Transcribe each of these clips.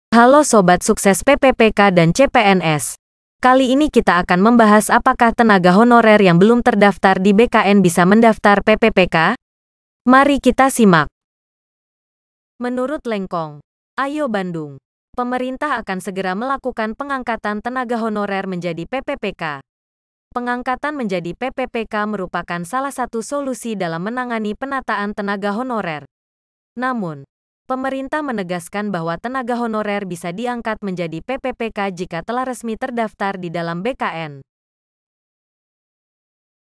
Halo Sobat Sukses PPPK dan CPNS. Kali ini kita akan membahas apakah tenaga honorer yang belum terdaftar di BKN bisa mendaftar PPPK? Mari kita simak. Menurut Lengkong, Ayo Bandung, pemerintah akan segera melakukan pengangkatan tenaga honorer menjadi PPPK. Pengangkatan menjadi PPPK merupakan salah satu solusi dalam menangani penataan tenaga honorer. Namun, pemerintah menegaskan bahwa tenaga honorer bisa diangkat menjadi PPPK jika telah resmi terdaftar di dalam BKN.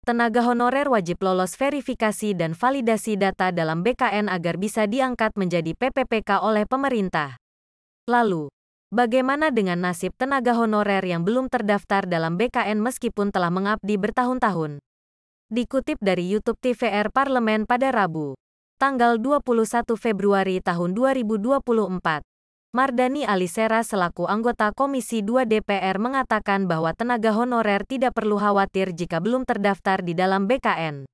Tenaga honorer wajib lolos verifikasi dan validasi data dalam BKN agar bisa diangkat menjadi PPPK oleh pemerintah. Lalu, bagaimana dengan nasib tenaga honorer yang belum terdaftar dalam BKN meskipun telah mengabdi bertahun-tahun? Dikutip dari YouTube TVR Parlemen pada Rabu, tanggal 21 Februari tahun 2024, Mardhani Alisera selaku anggota Komisi 2 DPR mengatakan bahwa tenaga honorer tidak perlu khawatir jika belum terdaftar di dalam BKN.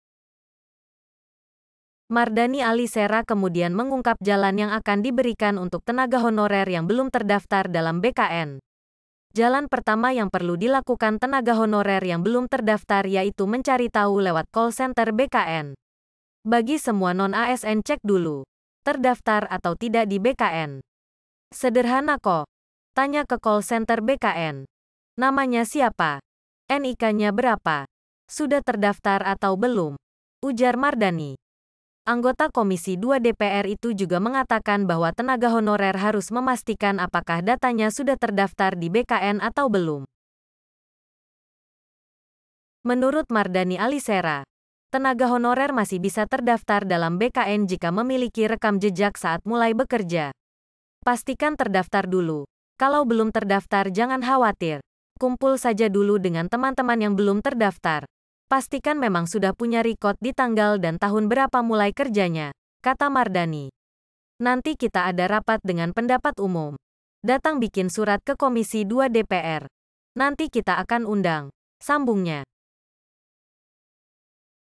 Mardhani Alisera kemudian mengungkap jalan yang akan diberikan untuk tenaga honorer yang belum terdaftar dalam BKN. Jalan pertama yang perlu dilakukan tenaga honorer yang belum terdaftar yaitu mencari tahu lewat call center BKN. Bagi semua non-ASN cek dulu, terdaftar atau tidak di BKN. Sederhana kok. Tanya ke call center BKN. Namanya siapa? NIK-nya berapa? Sudah terdaftar atau belum? Ujar Mardhani. Anggota Komisi 2 DPR itu juga mengatakan bahwa tenaga honorer harus memastikan apakah datanya sudah terdaftar di BKN atau belum. Menurut Mardhani Alisera, tenaga honorer masih bisa terdaftar dalam BKN jika memiliki rekam jejak saat mulai bekerja. Pastikan terdaftar dulu. Kalau belum terdaftar jangan khawatir. Kumpul saja dulu dengan teman-teman yang belum terdaftar. Pastikan memang sudah punya record di tanggal dan tahun berapa mulai kerjanya, kata Mardhani. Nanti kita ada rapat dengan pendapat umum. Datang bikin surat ke Komisi 2 DPR. Nanti kita akan undang, sambungnya.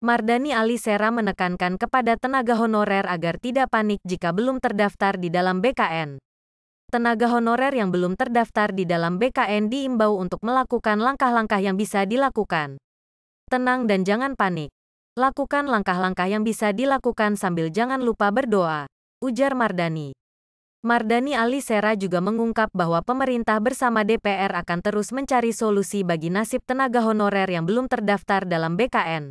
Mardhani Alisera menekankan kepada tenaga honorer agar tidak panik jika belum terdaftar di dalam BKN. Tenaga honorer yang belum terdaftar di dalam BKN diimbau untuk melakukan langkah-langkah yang bisa dilakukan. Tenang dan jangan panik. Lakukan langkah-langkah yang bisa dilakukan sambil jangan lupa berdoa, ujar Mardhani. Mardhani Alisera juga mengungkap bahwa pemerintah bersama DPR akan terus mencari solusi bagi nasib tenaga honorer yang belum terdaftar dalam BKN.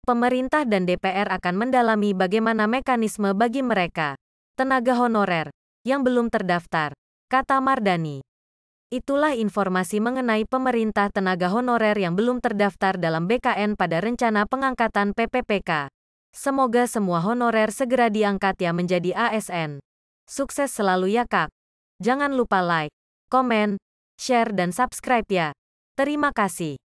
Pemerintah dan DPR akan mendalami bagaimana mekanisme bagi mereka, tenaga honorer, yang belum terdaftar, kata Mardhani. Itulah informasi mengenai pemerintah tenaga honorer yang belum terdaftar dalam BKN pada rencana pengangkatan PPPK. Semoga semua honorer segera diangkat ya menjadi ASN. Sukses selalu ya Kak. Jangan lupa like, komen, share dan subscribe ya. Terima kasih.